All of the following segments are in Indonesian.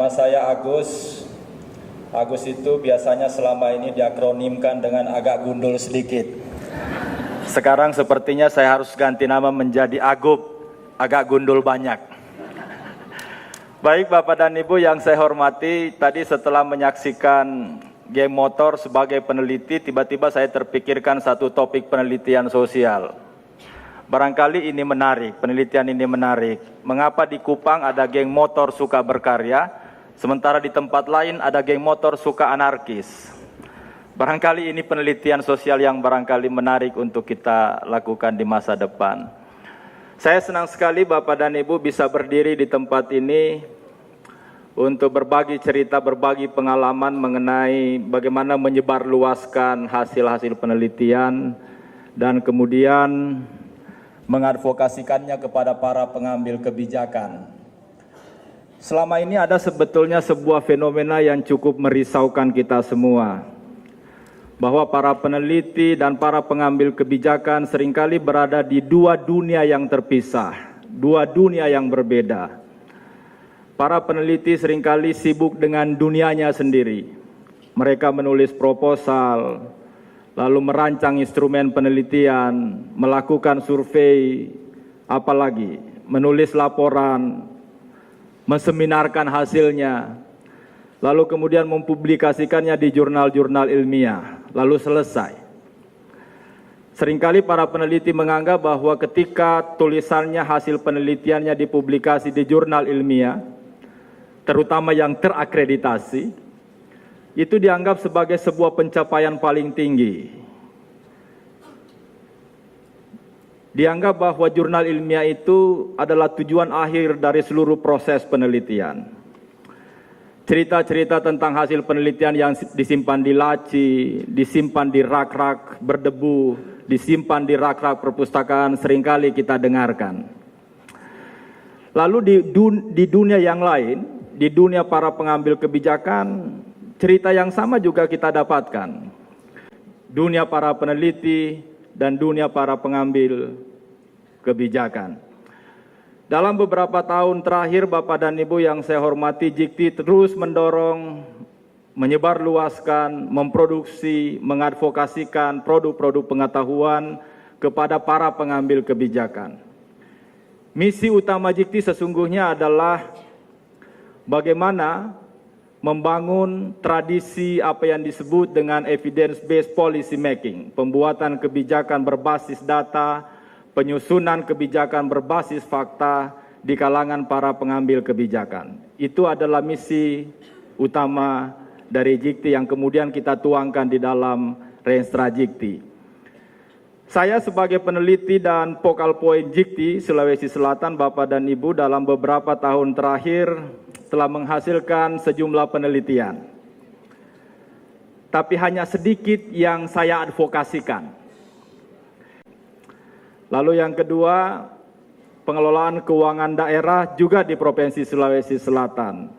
Nama saya Agus. Agus itu biasanya selama ini diakronimkan dengan agak gundul sedikit. Sekarang sepertinya saya harus ganti nama menjadi Agub, agak gundul banyak. Baik Bapak dan Ibu yang saya hormati, tadi setelah menyaksikan game motor sebagai peneliti, tiba-tiba saya terpikirkan satu topik penelitian sosial. Barangkali ini menarik, penelitian ini menarik. Mengapa di Kupang ada geng motor suka berkarya, sementara di tempat lain ada geng motor suka anarkis? Barangkali ini penelitian sosial yang barangkali menarik untuk kita lakukan di masa depan. Saya senang sekali Bapak dan Ibu bisa berdiri di tempat ini untuk berbagi cerita, berbagi pengalaman mengenai bagaimana menyebarluaskan hasil-hasil penelitian dan kemudian mengadvokasikannya kepada para pengambil kebijakan. Selama ini ada sebetulnya sebuah fenomena yang cukup merisaukan kita semua, bahwa para peneliti dan para pengambil kebijakan seringkali berada di dua dunia yang terpisah, dua dunia yang berbeda. Para peneliti seringkali sibuk dengan dunianya sendiri. Mereka menulis proposal, lalu merancang instrumen penelitian, melakukan survei, apalagi menulis laporan, menseminarkan hasilnya, lalu kemudian mempublikasikannya di jurnal-jurnal ilmiah, lalu selesai. Seringkali para peneliti menganggap bahwa ketika tulisannya, hasil penelitiannya dipublikasi di jurnal ilmiah, terutama yang terakreditasi, itu dianggap sebagai sebuah pencapaian paling tinggi. Dianggap bahwa jurnal ilmiah itu adalah tujuan akhir dari seluruh proses penelitian. Cerita-cerita tentang hasil penelitian yang disimpan di laci, disimpan di rak-rak berdebu, disimpan di rak-rak perpustakaan seringkali kita dengarkan. Lalu di dunia yang lain, di dunia para pengambil kebijakan, cerita yang sama juga kita dapatkan. Dunia para peneliti dan dunia para pengambil kebijakan. Dalam beberapa tahun terakhir Bapak dan Ibu yang saya hormati, JIKTI terus mendorong, menyebarluaskan, memproduksi, mengadvokasikan produk-produk pengetahuan kepada para pengambil kebijakan. Misi utama JIKTI sesungguhnya adalah bagaimana membangun tradisi apa yang disebut dengan evidence-based policy making, pembuatan kebijakan berbasis data, penyusunan kebijakan berbasis fakta di kalangan para pengambil kebijakan. Itu adalah misi utama dari JIKTI yang kemudian kita tuangkan di dalam Renstra JIKTI. Saya sebagai peneliti dan focal point JIKTI Sulawesi Selatan, Bapak dan Ibu, dalam beberapa tahun terakhir telah menghasilkan sejumlah penelitian. Tapi hanya sedikit yang saya advokasikan. Lalu yang kedua, pengelolaan keuangan daerah juga di Provinsi Sulawesi Selatan.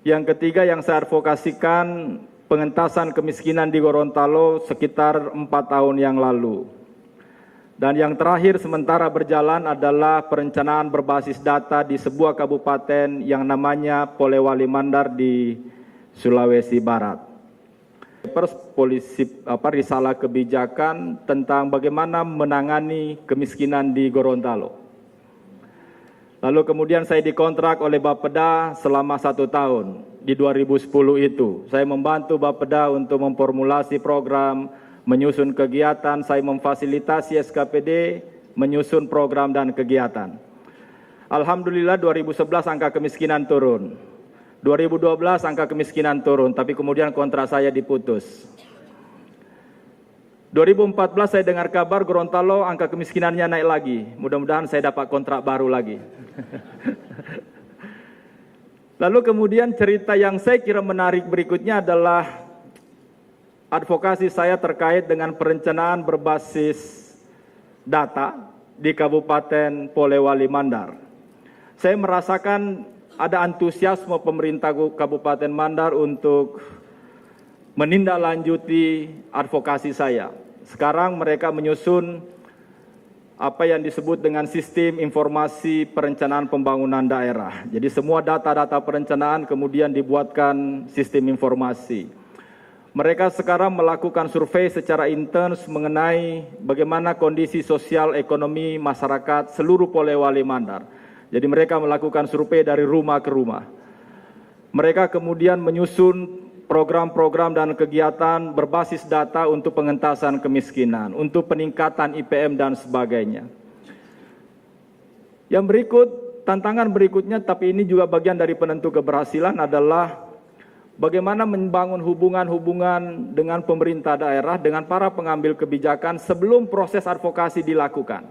Yang ketiga yang saya advokasikan, pengentasan kemiskinan di Gorontalo sekitar 4 tahun yang lalu. Dan yang terakhir sementara berjalan adalah perencanaan berbasis data di sebuah kabupaten yang namanya Polewali Mandar di Sulawesi Barat. Risalah kebijakan tentang bagaimana menangani kemiskinan di Gorontalo. Lalu kemudian saya dikontrak oleh Bapeda selama 1 tahun di 2010 itu. Saya membantu Bapeda untuk memformulasi program, menyusun kegiatan, saya memfasilitasi SKPD, menyusun program dan kegiatan. Alhamdulillah 2011 angka kemiskinan turun. 2012 angka kemiskinan turun, tapi kemudian kontrak saya diputus. 2014 saya dengar kabar Gorontalo angka kemiskinannya naik lagi. Mudah-mudahan saya dapat kontrak baru lagi. Lalu kemudian cerita yang saya kira menarik berikutnya adalah advokasi saya terkait dengan perencanaan berbasis data di Kabupaten Polewali Mandar. Saya merasakan ada antusiasme pemerintah Kabupaten Mandar untuk menindaklanjuti advokasi saya. Sekarang mereka menyusun apa yang disebut dengan sistem informasi perencanaan pembangunan daerah. Jadi semua data-data perencanaan kemudian dibuatkan sistem informasi. Mereka sekarang melakukan survei secara intens mengenai bagaimana kondisi sosial ekonomi masyarakat seluruh Polewali Mandar. Jadi mereka melakukan survei dari rumah ke rumah. Mereka kemudian menyusun program-program dan kegiatan berbasis data untuk pengentasan kemiskinan, untuk peningkatan IPM dan sebagainya. Yang berikut, tantangan berikutnya, tapi ini juga bagian dari penentu keberhasilan adalah bagaimana membangun hubungan-hubungan dengan pemerintah daerah, dengan para pengambil kebijakan sebelum proses advokasi dilakukan.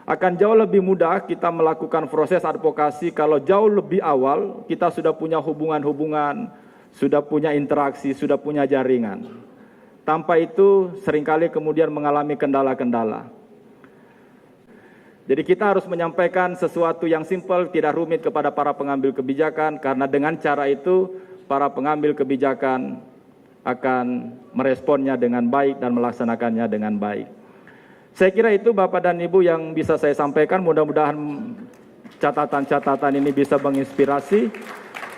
Akan jauh lebih mudah kita melakukan proses advokasi kalau jauh lebih awal kita sudah punya hubungan-hubungan, sudah punya interaksi, sudah punya jaringan. Tanpa itu seringkali kemudian mengalami kendala-kendala. Jadi kita harus menyampaikan sesuatu yang simpel, tidak rumit kepada para pengambil kebijakan, karena dengan cara itu para pengambil kebijakan akan meresponnya dengan baik dan melaksanakannya dengan baik. Saya kira itu Bapak dan Ibu yang bisa saya sampaikan, mudah-mudahan catatan-catatan ini bisa menginspirasi.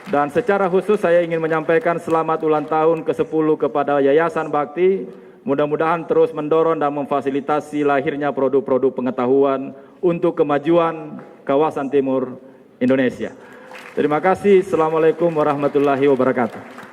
Dan secara khusus saya ingin menyampaikan selamat ulang tahun ke-10 kepada Yayasan Bakti. Mudah-mudahan terus mendorong dan memfasilitasi lahirnya produk-produk pengetahuan untuk kemajuan kawasan timur Indonesia. Terima kasih. Assalamualaikum warahmatullahi wabarakatuh.